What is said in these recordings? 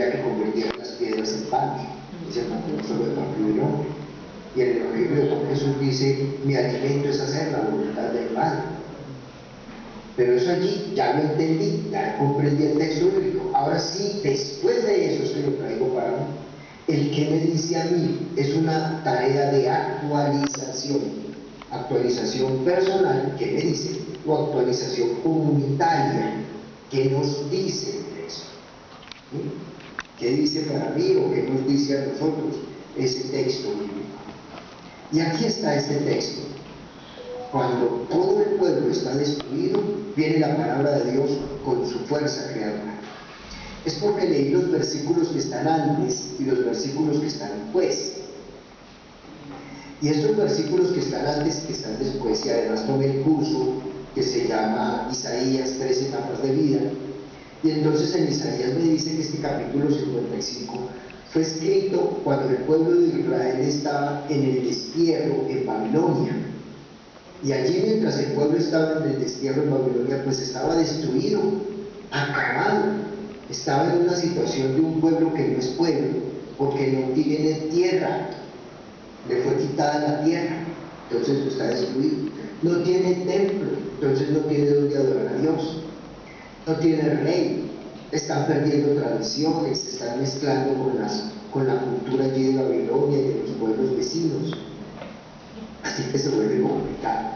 quería que convirtieran las piedras en pan. Dice, no solo de pan vive el hombre. Y en el Evangelio de Juan Jesús dice, mi alimento es hacer la voluntad del Padre. Pero eso allí ya lo entendí, ya comprendí el texto bíblico. Ahora sí, después de eso es que lo traigo para mí. El que me dice a mí es una tarea de actualización personal, que me dice, o actualización comunitaria, que nos dice eso. ¿Sí? ¿Qué dice para mí o qué nos dice a nosotros ese texto bíblico? Y aquí está este texto. Cuando todo el pueblo está destruido, viene la palabra de Dios con su fuerza creadora. Es porque leí los versículos que están antes y los versículos que están después. Y estos versículos que están antes y que están después, y además tomé el curso que se llama Isaías, 3 etapas de vida, y entonces en Isaías me dice que este capítulo 55 fue escrito cuando el pueblo de Israel estaba en el destierro en Babilonia. Y allí, mientras el pueblo estaba en el destierro en Babilonia, pues estaba destruido, acabado. Estaba en una situación de un pueblo que no es pueblo, porque no tiene tierra. Le fue quitada la tierra, entonces está destruido. No tiene templo, entonces no tiene donde adorar a Dios. No tiene rey, están perdiendo tradiciones, se están mezclando con la cultura allí de Babilonia y de los pueblos vecinos. Así que se vuelve complicado.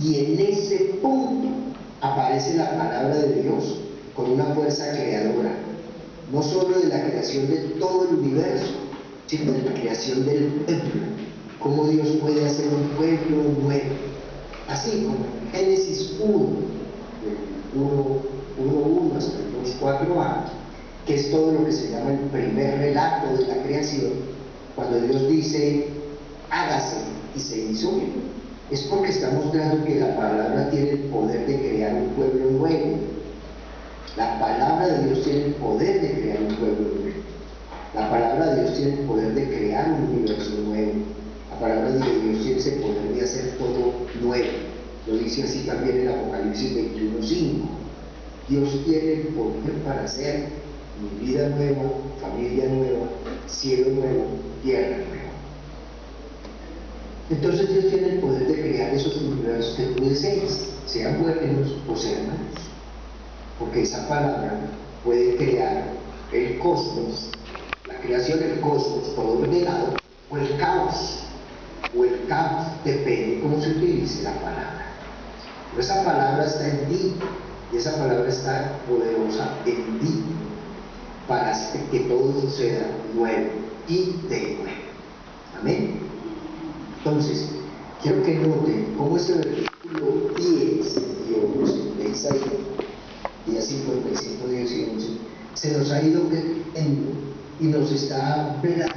Y en ese punto aparece la palabra de Dios con una fuerza creadora, no solo de la creación de todo el universo, sino de la creación del pueblo. Cómo Dios puede hacer un pueblo nuevo. Así como en Génesis 1, del 1 hasta el 2:4a, que es todo lo que se llama el primer relato de la creación, cuando Dios dice, hágase, y se hizo, es porque está mostrando que la palabra tiene el poder de crear un pueblo nuevo. La palabra de Dios tiene el poder de crear un pueblo nuevo. La palabra de Dios tiene el poder de crear un universo nuevo. La palabra de Dios tiene ese poder de hacer todo nuevo. Lo dice así también en Apocalipsis 21:5. Dios tiene el poder para hacer mi vida nueva, familia nueva, cielo nuevo, tierra nueva. Entonces Dios tiene el poder de crear esos universos que tú desees, sean buenos o sean malos. Porque esa palabra puede crear el cosmos, la creación del cosmos, todo ordenado, o el caos. Depende de cómo se utilice la palabra. Pero esa palabra está en ti, y esa palabra está poderosa en ti, para hacer que todo suceda nuevo y de nuevo. Amén. Entonces, quiero que noten cómo este versículo 10 y 11 de Isaías, día 55, 10 y 11, se nos ha ido creyendo y nos está hablando,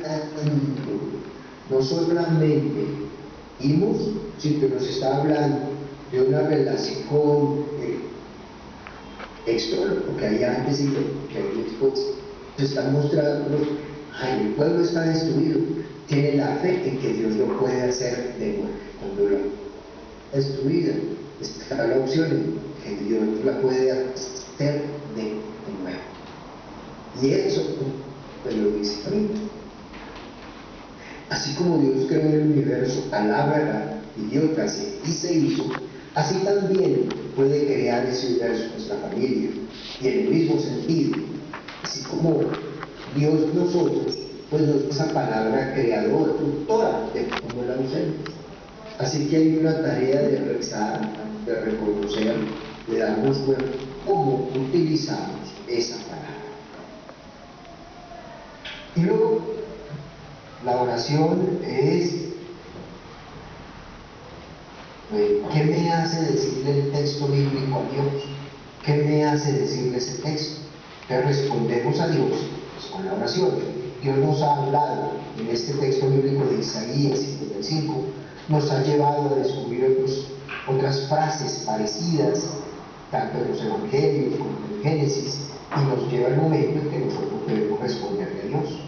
no solamente vimos, sino que nos está hablando de una relación con el texto, lo que hay antes y lo que hay después. Nos está mostrando, el pueblo está destruido, tiene la fe en que Dios lo puede hacer de nuevo. Cuando la destruida, está la opción en que Dios la puede hacer de nuevo. Y eso pues lo dice a mí. Así como Dios creó el universo a la verdad y dio clase y se hizo, así también puede crear ese universo nuestra familia. Y en el mismo sentido, así como Dios nosotros, pues nos da esa palabra creadora, tutora de cómo la usemos. Así que hay una tarea de revisar, de reconocer, de darnos cuenta cómo utilizamos esa palabra. Y luego, la oración es, ¿qué me hace decirle el texto bíblico a Dios? ¿Qué me hace decirle ese texto? Que respondemos a Dios pues, con la oración. Dios nos ha hablado en este texto bíblico de Isaías 55, nos ha llevado a descubrir otras frases parecidas, tanto en los evangelios como en Génesis, y nos lleva el momento en que nosotros debemos responderle a Dios.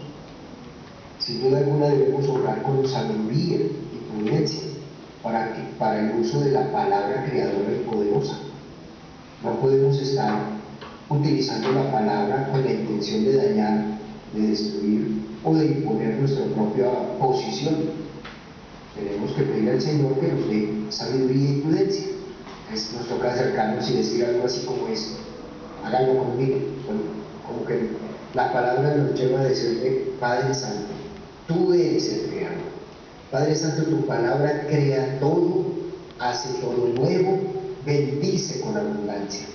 Sin duda alguna debemos orar con sabiduría y prudencia para el uso de la palabra creadora y poderosa. No podemos estar utilizando la palabra con la intención de dañar de destruir o de imponer nuestra propia posición. Tenemos que pedir al Señor que nos dé sabiduría y prudencia. Entonces nos toca acercarnos y decir algo así como esto: háganlo conmigo. Como que la palabra nos lleva a decirle: Padre Santo, tú eres el creador. Padre Santo, tu palabra crea todo, hace todo nuevo, bendice con abundancia.